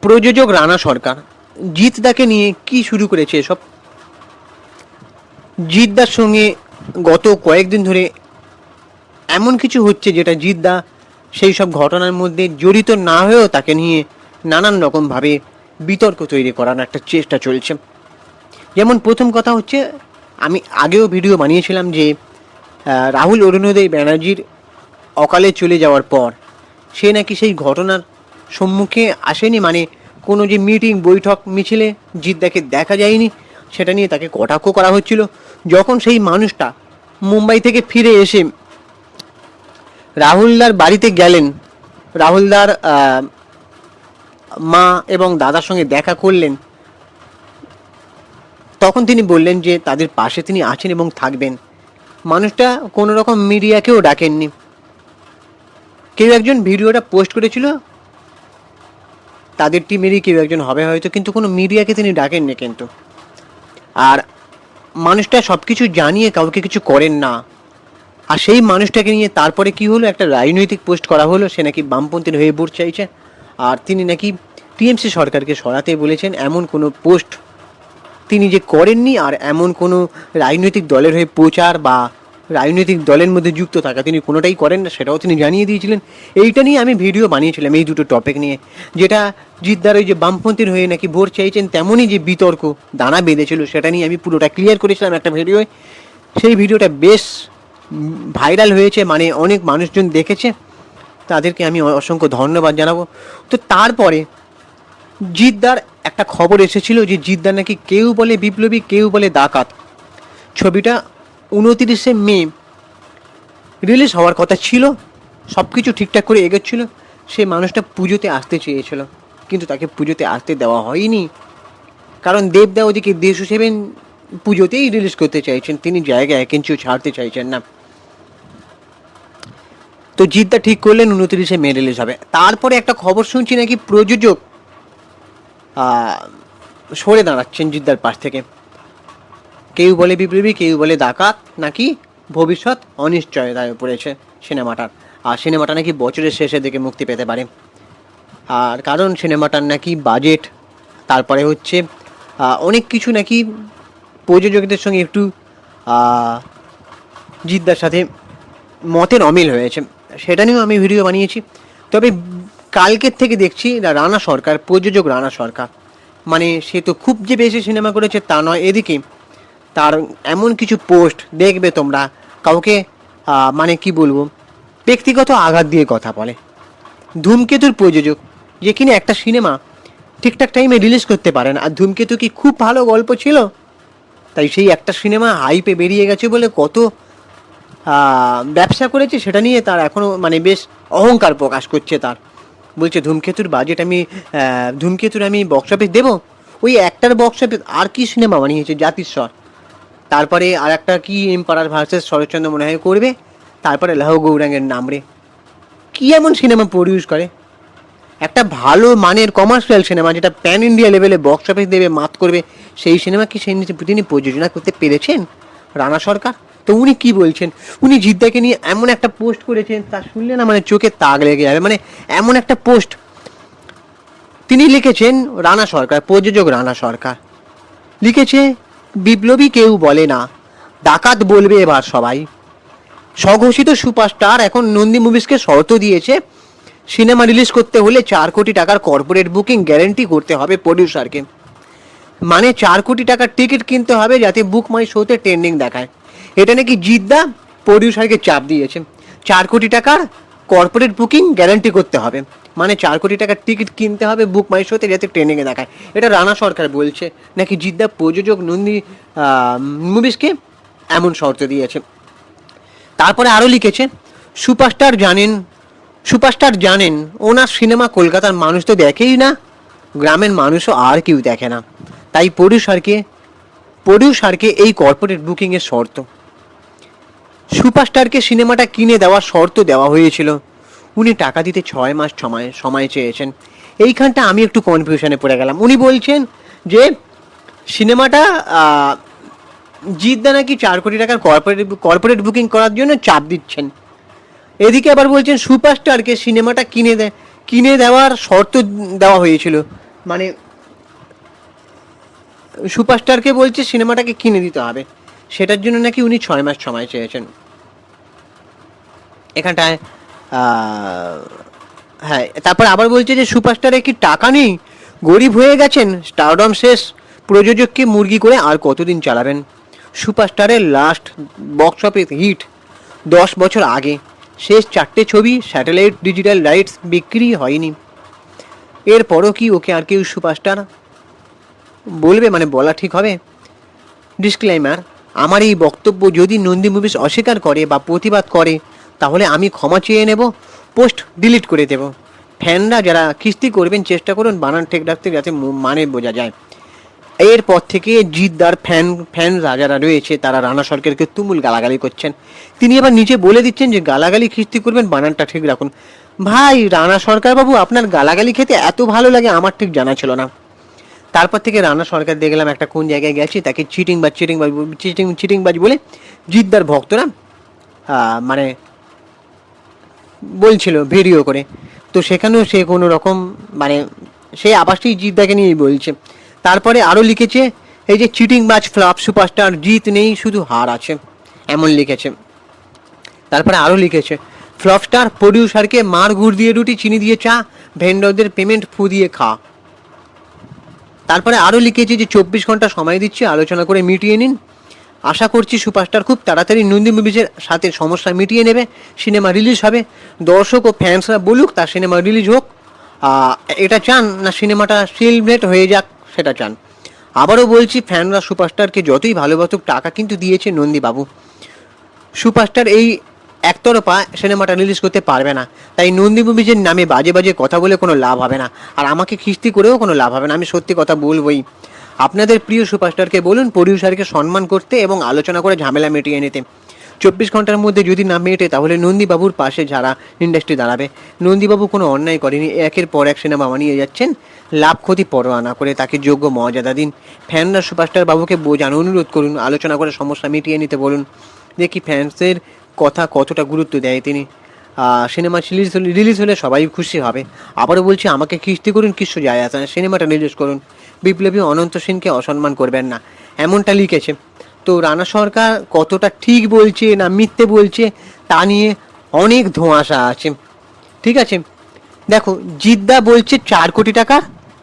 প্রযোজক রানা সরকার জিৎদাকে নিয়ে কি শুরু করেছে এসব। জিৎদার সঙ্গে গত কয়েকদিন ধরে এমন কিছু হচ্ছে যেটা জিৎদা সেই সব ঘটনার মধ্যে জড়িত না হয়েও তাকে নিয়ে নানান রকমভাবে বিতর্ক তৈরি করার একটা চেষ্টা চলছে। যেমন প্রথম কথা হচ্ছে, আমি আগেও ভিডিও বানিয়েছিলাম যে রাহুল অরুণোদয় ব্যানার্জির অকালে চলে যাওয়ার পর সে নাকি সেই ঘটনার সম্মুখে আসেনি, মানে কোনো যে মিটিং বৈঠক মিছিলে জিৎদাকে দেখা যায়নি, সেটা নিয়ে তাকে কটাক্ষ করা হচ্ছিল। যখন সেই মানুষটা মুম্বাই থেকে ফিরে এসে রাহুলদার বাড়িতে গেলেন, রাহুলদার মা এবং দাদার সঙ্গে দেখা করলেন, তখন তিনি বললেন যে তাদের পাশে তিনি আছেন এবং থাকবেন। মানুষটা কোনো রকম মিডিয়াকেও ডাকেননি। কেউ একজন ভিডিওটা পোস্ট করেছিল, তাদের টিমেরই কেউ একজন হবে হয়তো, কিন্তু কোনো মিডিয়াকে তিনি ডাকেননি কিন্তু। আর মানুষটা সব কিছু জানিয়ে কাউকে কিছু করেন না। আর সেই মানুষটাকে নিয়ে তারপরে কি হলো, একটা রাজনৈতিক পোস্ট করা হলো, সে নাকি বামপন্থীর হয়ে ভোট চাইছে আর তিনি নাকি টিএমসি সরকারকে সরাতে বলেছেন। এমন কোনো পোস্ট তিনি যে করেননি, আর এমন কোনো রাজনৈতিক দলের হয়ে প্রচার বা রাজনৈতিক দলের মধ্যে যুক্ত থাকা তিনি কোনোটাই করেন না, সেটাও তিনি জানিয়ে দিয়েছিলেন। এইটা নিয়ে আমি ভিডিও বানিয়েছিলাম, এই দুটো টপিক নিয়ে, যেটা জিৎদার ওই যে বামপন্থীর হয়ে নাকি ভোট চাইছেন তেমনই যে বিতর্ক দানা বেঁধেছিল, সেটা নিয়ে আমি পুরোটা ক্লিয়ার করেছিলাম একটা ভিডিওয়। সেই ভিডিওটা বেশ ভাইরাল হয়েছে, মানে অনেক মানুষজন দেখেছে, তাদেরকে আমি অসংখ্য ধন্যবাদ জানাবো। তো তারপরে জিৎদার একটা খবর এসেছিল যে জিৎদার নাকি কেউ বলে বিপ্লবী, কেউ বলে ডাকাত। ছবিটা 29শে মে রিলিজ হওয়ার কথা ছিল, সব কিছু ঠিকঠাক করে এগোচ্ছিল। সে মানুষটা পুজোতে আসতে চেয়েছিল, কিন্তু তাকে পুজোতে আসতে দেওয়া হয়নি, কারণ দেবদা ওদিকে 207 পুজোতেই রিলিজ করতে চাইছেন, তিনি জায়গায় কিন্তু ছাড়তে চাইছেন না। তো জিৎদা ঠিক করলেন 29শে মে রিলিজ হবে। তারপরে একটা খবর শুনছি নাকি প্রযোজক সরে দাঁড়াচ্ছেন জিৎদার পাশ থেকে। কেউ বলে বিপ্লবী, কেউ বলে ডাকাত, নাকি ভবিষ্যৎ অনিশ্চয়তায় পড়েছে সিনেমাটার। আর সিনেমাটা নাকি বছরের শেষের দিকে মুক্তি পেতে পারে। আর কারণ সিনেমাটার নাকি বাজেট, তারপরে হচ্ছে অনেক কিছু নাকি প্রযোজকদের সঙ্গে একটু জিৎদার সাথে মতের অমিল হয়েছে, সেটা নিয়েও আমি ভিডিও বানিয়েছি। তবে কালকের থেকে দেখছি রানা সরকার, প্রযোজক রানা সরকার, মানে সে তো খুব যে বেশি সিনেমা করেছে তা নয়, এদিকে তার এমন কিছু পোস্ট দেখবে তোমরা, কাউকে মানে কি বলবো, ব্যক্তিগত আঘাত দিয়ে কথা বলে। ধূমকেতুর প্রযোজক, যে কিনা একটা সিনেমা ঠিকঠাক টাইমে রিলিজ করতে পারে না। আর ধূমকেতু কি খুব ভালো গল্প ছিল, তাই সেই একটা সিনেমা হাইপে বেরিয়ে গেছে বলে কত ব্যবসা করেছে, সেটা নিয়ে তার এখনও মানে বেশ অহংকার প্রকাশ করছে। তার বলছে ধূমকেতুর বাজেট আমি ধূমকেতুর আমি বক্স অফিস দেবো। ওই একটার বক্স অফিস আর কি সিনেমা বানিয়েছে, জাতিস্বর, তারপরে আর একটা কি এম্পারার ভার্সেস শরৎচন্দ্র মনে হয় করবে, তারপরে লাহ গৌরাঙ্গের নামরে। কী এমন সিনেমা প্রডিউস করে, একটা ভালো মানের কমার্শিয়াল সিনেমা যেটা প্যান ইন্ডিয়া লেভেলে বক্স অফিস দেবে, মাত করবে, সেই সিনেমা কি তিনি প্রযোজনা করতে পেরেছেন রানা সরকার? তো উনি কি বলছেন, উনি জিদ্দাকে নিয়ে এমন একটা পোস্ট করেছেন, তা শুনলে না মানে চোখে তাক লেগে যাবে। মানে এমন একটা পোস্ট তিনি লিখেছেন, রানা সরকার, প্রযোজক রানা সরকার লিখেছে, বিপ্লবী কেউ বলে না, ডাকাত বলবে এবার সবাই। স্বঘোষিত সুপারস্টার এখন নন্দী মুভিজকে শর্ত দিয়েছে, সিনেমা রিলিজ করতে হলে 4 কোটি টাকার কর্পোরেট বুকিং গ্যারেন্টি করতে হবে প্রডিউসারকে। মানে 4 কোটি টাকার টিকিট কিনতে হবে যাতে বুক মাই শোতে ট্রেন্ডিং দেখায়। এটা নাকি জিদ্দা প্রডিউসারকে চাপ দিয়েছে, 4 কোটি টাকার কর্পোরেট বুকিং গ্যারেন্টি করতে হবে, মানে 4 কোটি টাকার টিকিট কিনতে হবে বুক মাই শোতে যাতে ট্রেন্ডিংয়ে দেখায়। এটা রানা সরকার বলছে, নাকি জিদ্দা প্রযোজক নন্দী মুভিজকে এমন শর্ত দিয়েছে। তারপরে আরও লিখেছে, সুপারস্টার জানেন ওনার সিনেমা কলকাতার মানুষ তো দেখেই না, গ্রামের মানুষও আর কেউ দেখে না, তাই প্রডিউসারকে এই কর্পোরেট বুকিংয়ের শর্ত। সুপারস্টারকে সিনেমাটা কিনে দেওয়ার শর্ত দেওয়া হয়েছিল, উনি টাকা দিতে 6 মাস সময় চেয়েছেন। এইখানটা আমি একটু কনফিউশনে পড়ে গেলাম। উনি বলছেন যে সিনেমাটা জিদ্দা নাকি 4 কোটি টাকার কর্পোরেট বুকিং করার জন্য চাপ দিচ্ছেন, এদিকে আবার বলছেন সুপারস্টারকে সিনেমাটা কিনে দেওয়ার শর্ত দেওয়া হয়েছিল, মানে সুপারস্টারকে বলছে সিনেমাটাকে কিনে দিতে হবে, সেটার জন্য নাকি উনি 6 মাস সময় চেয়েছেন এখানটায়। হ্যাঁ, তারপর আবার বলছে যে সুপারস্টারে কি টাকা নেই, গরিব হয়ে গেছেন, স্টারডম শেষ, প্রযোজককে মুরগি করে আর কতদিন চালাবেন। সুপারস্টারের লাস্ট বক্স অফিস হিট 10 বছর আগে, শেষ 4টে ছবি স্যাটেলাইট ডিজিটাল রাইটস বিক্রি হয়নি। এরপরও কি ওকে আর কেউ সুপারস্টার বলবে, মানে বলা ঠিক হবে? ডিসক্লেইমার, আমার এই বক্তব্য যদি নন্দী মুভিস অস্বীকার করে বা প্রতিবাদ করে তাহলে আমি ক্ষমা চেয়ে নেব, পোস্ট ডিলিট করে দেব। ফ্যানরা যারা কিস্তি করবেন চেষ্টা করুন বানান ঠিক রাখতে, যাতে মানে বোঝা যায়। এরপর থেকে জিদ্দার ফ্যানরা যারা রয়েছে তারা রানা সরকারকে তুমুল গালাগালি করছেন। তিনি আবার নিজে বলে দিচ্ছেন যে গালাগালি কিস্তি করবেন, বানানটা ঠিক রাখুন। ভাই রানা সরকার বাবু, আপনার গালাগালি খেতে এত ভালো লাগে আমার ঠিক জানা ছিল না। তারপর থেকে রানা সরকার দেখলাম একটা কোন জায়গায় গেছে তাকে চিটিংবাজ বলে জিদ্দার ভক্তরা মানে বলছিল ভিডিও করে। তো সেখানেও সে কোনো রকম মানে সে আবার সেই জিদ্দাকে নিয়েই বলছে। তারপরে আরও লিখেছে এই যে চিটিংবাজ ফ্লপ সুপারস্টার, জিত নেই শুধু হার আছে, এমন লিখেছে। তারপরে আরও লিখেছে ফ্লপ স্টার প্রডিউসারকে মার গুড় দিয়ে রুটি চিনি দিয়ে চা, ভেন্ডরদের পেমেন্ট ফু দিয়ে খা। তারপরে আরও লিখেছে যে 24 ঘন্টা সময় দিচ্ছি, আলোচনা করে মিটিয়ে নিন। আশা করছি সুপারস্টার খুব তাড়াতাড়ি নন্দী মুভিজের সাথে সমস্যা মিটিয়ে নেবে, সিনেমা রিলিজ হবে, দর্শক ও ফ্যান্সরা বলুক তার সিনেমা রিলিজ হোক। এটা চান না সিনেমাটা সেলিব্রেট হয়ে যাক, সেটা চান। আবারও বলছি ফ্যানরা সুপারস্টারকে যতই ভালোবাসুক টাকা কিন্তু দিয়েছে নন্দীবাবু। সুপারস্টার এই একতরফা সিনেমাটা রিলিজ করতে পারবে না, তাই নন্দী মুভিজের নামে বাজে বাজে কথা বলে কোনো লাভ হবে না, আর আমাকে খিস্তি করেও কোনো লাভ হবে না। আমি সত্যি কথা বলবই। আপনাদের প্রিয় সুপারস্টারকে বলুন প্রডিউসারকে সম্মান করতে এবং আলোচনা করে ঝামেলা মিটিয়ে নিতে। 24 ঘন্টার মধ্যে যদি না মেটে তাহলে নন্দীবাবুর পাশে যারা ইন্ডাস্ট্রি দাঁড়াবে। নন্দীবাবু কোনো অন্যায় করেনি, একের পর এক সিনেমা বানিয়ে যাচ্ছেন, লাভ ক্ষতি পরোয়া না করে তাকে যোগ্য মর্যাদা দিন। ফ্যানরা সুপারস্টার বাবুকে বোঝান, অনুরোধ করুন, আলোচনা করে সমস্যা মিটিয়ে নিতে বলুন। দেখি ফ্যান্সের কথা কতটা গুরুত্ব দেয় তিনি। সিনেমা রিলিজ হলে সবাই খুশি হবে। আবারও বলছি আমাকে কিস্তি করুন, কিছু যায় আসে না, সিনেমাটা রিলিজ করুন, বিপ্লবী অনন্ত সেনকে অসম্মান করবেন না, এমনটা লিখেছে। তো রানা সরকার কতটা ঠিক বলছে না মিথ্যে বলছে তা নিয়ে অনেক ধোঁয়াশা আছে। ঠিক আছে, দেখো জিদ্দা বলছে 4 কোটি টাকা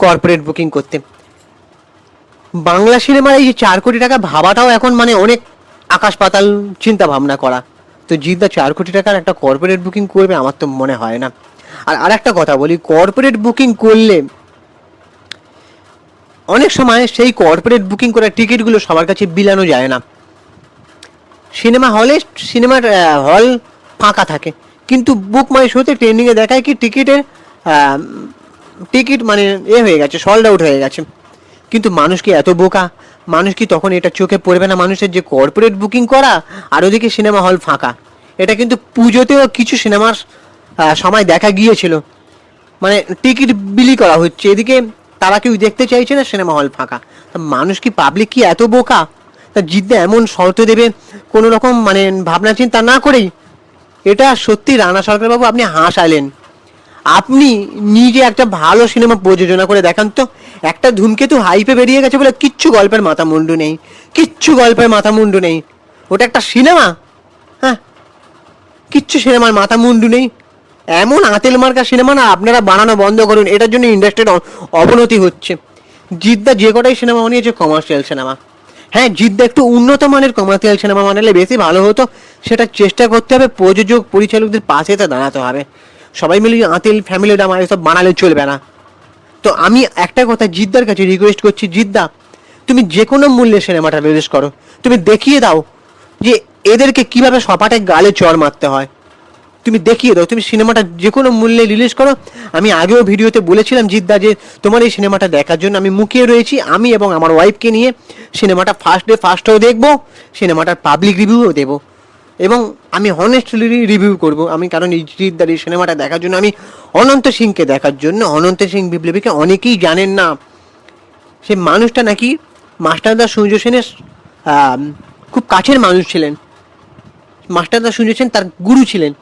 কর্পোরেট বুকিং করতে। বাংলা সিনেমার এই যে 4 কোটি টাকা ভাবাটাও এখন মানে অনেক আকাশ পাতাল চিন্তা ভাবনা করা। তো জিদ্দা 4 কোটি টাকার একটা কর্পোরেট বুকিং করবে আমার তো মনে হয় না। আর একটা কথা বলি, কর্পোরেট বুকিং করলে অনেক সময় সেই কর্পোরেট বুকিং করা টিকিটগুলো সবার কাছে বিলানো যায় না। সিনেমা হলে সিনেমার হল ফাঁকা থাকে, কিন্তু বুক মাই শোতে ট্রেন্ডিংয়ে দেখায় কি টিকিট মানে হয়ে গেছে, সোল্ড আউট হয়ে গেছে। কিন্তু মানুষ কি এত বোকা? মানুষ কি তখন এটা চোখে পড়বে না মানুষের যে কর্পোরেট বুকিং করা আর ওদিকে সিনেমা হল ফাঁকা? এটা কিন্তু পুজোতেও কিছু সিনেমার সময় দেখা গিয়েছিল, মানে টিকিট বিলি করা হচ্ছে, এদিকে তারা কেউ দেখতে চাইছে না, সিনেমা হল ফাঁকা। তা মানুষ কি, পাবলিক কি এত বোকা? তা জিদ্দা এমন শর্ত দেবে কোনো রকম মানে ভাবনা চিন্তা না করেই? এটা সত্যি রানা সরকারবাবু আপনি হাসালেন। আপনি নিজে একটা ভালো সিনেমা প্রযোজনা করে দেখান তো। একটা ধূমকেতু হাইপে বেরিয়ে গেছে বলে কিচ্ছু গল্পের মাথা মুন্ডু নেই, কিচ্ছু গল্পের মাথা মুন্ডু নেই, ওটা একটা সিনেমা? হ্যাঁ, কিচ্ছু সিনেমার মাথা মুন্ডু নেই। এমন আতেল মার্কা সিনেমা না আপনারা বানানো বন্ধ করুন, এটার জন্য ইন্ডাস্ট্রির অবনতি হচ্ছে। জিদ্দা যে কটাই সিনেমা বানিয়েছে কমার্শিয়াল সিনেমা। হ্যাঁ, জিদ্দা একটু উন্নত মানের কমার্শিয়াল সিনেমা বানালে বেশি ভালো হতো, সেটা চেষ্টা করতে হবে, প্রযোজক পরিচালকদের পাশে তা দাঁড়াতে হবে। সবাই মিলে আতেল ফ্যামিলি ড্রামা এসব বানালে চলবে না। তো আমি একটা কথা জিদ্দার কাছে রিকোয়েস্ট করছি, জিদ্দা তুমি যে কোনো মূল্যে সিনেমাটা রিলিজ করো, তুমি দেখিয়ে দাও যে এদেরকে কিভাবে সপাটে গালে চড় মারতে হয়। তুমি দেখিয়ে দাও, তুমি সিনেমাটা যে কোনো মূল্যে রিলিজ করো। আমি আগেও ভিডিওতে বলেছিলাম জিদ্দা যে তোমার এই সিনেমাটা দেখার জন্য আমি মুখিয়ে রয়েছি। আমি এবং আমার ওয়াইফকে নিয়ে সিনেমাটা ফার্স্ট শো দেখবো, সিনেমাটার পাবলিক রিভিউও দেবো, এবং আমি হনেস্টলি রিভিউ করব। আমি কারণ এই জিদ্দার এই সিনেমাটা দেখার জন্য, আমি অনন্ত সিংকে দেখার জন্য, অনন্ত সিং বিপ্লবীকে অনেকেই জানেন না, সে মানুষটা নাকি মাস্টারদা সূর্য সেনের খুব কাছের মানুষ ছিলেন। মাস্টারদা সূর্য সেন তার গুরু ছিলেন,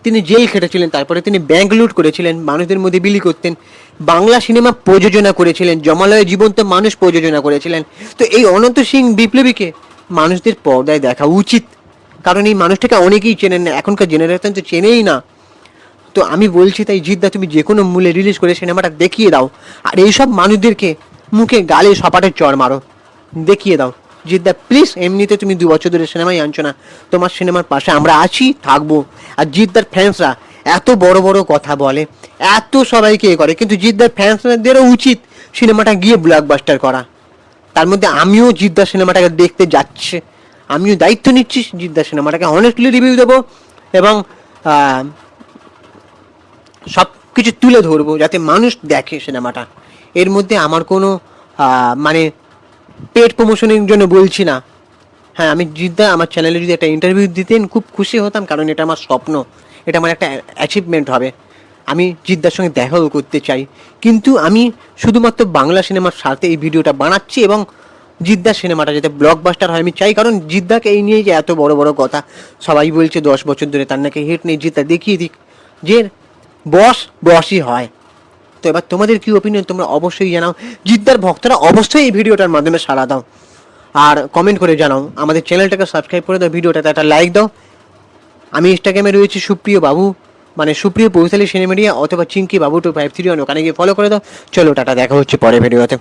তিনি জেল খেটেছিলেন, তারপরে তিনি ব্যাংক লুট করেছিলেন, মানুষদের মধ্যে বিলি করতেন। বাংলা সিনেমা প্রযোজনা করেছিলেন, জমালয় জীবন্ত মানুষ প্রযোজনা করেছিলেন। তো এই অনন্ত সিং বিপ্লবীকে মানুষদের পর্দায় দেখা উচিত, কারণ এই মানুষটাকে অনেকেই চেনেন না, এখনকার জেনারেশন তো চেনেই না। তো আমি বলছি তাই জিদ্দা, তুমি যে কোনো মূল্যে রিলিজ করে সিনেমাটা দেখিয়ে দাও, আর এইসব মানুষদেরকে মুখে গালে সপাটের চড় মারো, দেখিয়ে দাও। জিদ্দা প্লিজ, এমনিতে তুমি 2 বছর ধরে সিনেমাই আনছো না, তোমার সিনেমার পাশে আমরা আছি, থাকবো। আর জিদ্দার ফ্যান্সরা এত বড় বড় কথা বলে, এত সবাইকে করে, কিন্তু জিদ্দার ফ্যান্সদেরও উচিত সিনেমাটা গিয়ে ব্লকবাস্টার করা। তার মধ্যে আমিও জিদ্দা সিনেমাটাকে দেখতে যাচ্ছে, আমিও দায়িত্ব নিচ্ছি জিদ্দা সিনেমাটাকে অনেস্টলি রিভিউ দেবো, এবং সব কিছু তুলে ধরবো যাতে মানুষ দেখে সিনেমাটা। এর মধ্যে আমার কোনো মানে পেড প্রমোশনের জন্য বলছি না। হ্যাঁ, আমি জিদ্দা আমার চ্যানেলে যদি একটা ইন্টারভিউ দিতেন খুব খুশি হতাম, কারণ এটা আমার স্বপ্ন, এটা আমার একটা অ্যাচিভমেন্ট হবে। আমি জিদ্দার সঙ্গে দেখাও করতে চাই, কিন্তু আমি শুধুমাত্র বাংলা সিনেমার স্বার্থে এই ভিডিওটা বানাচ্ছি, এবং জিদ্দার সিনেমাটা যাতে ব্লকবাস্টার হয় আমি চাই। কারণ জিদ্দাকে এই নিয়ে যে এত বড় বড় কথা, সবাই বলছে 10 বছর ধরে তার নাকি হিট নেই, জিদ্দা দেখিয়ে দিক যে বসই হয়। তো এবার তোমাদের কি ওপিনিয়ন তোমরা অবশ্যই জানাও। জিদ্দার ভক্তরা অবশ্যই এই ভিডিওটার মাধ্যমে সাড়া দাও, আর কমেন্ট করে জানাও। আমাদের চ্যানেলটাকে সাবস্ক্রাইব করে দাও, ভিডিওটাতে একটা লাইক দাও। আমি ইনস্টাগ্রামে রয়েছি সুপ্রিয় বাবু, মানে সুপ্রিয় পৌঁছালি সিনেমিডিয়া, অথবা চিঙ্কি বাবু 2531, ওখানে গিয়ে ফলো করে দাও। চলো টাটা, দেখা হচ্ছে পরে ভিডিওতে।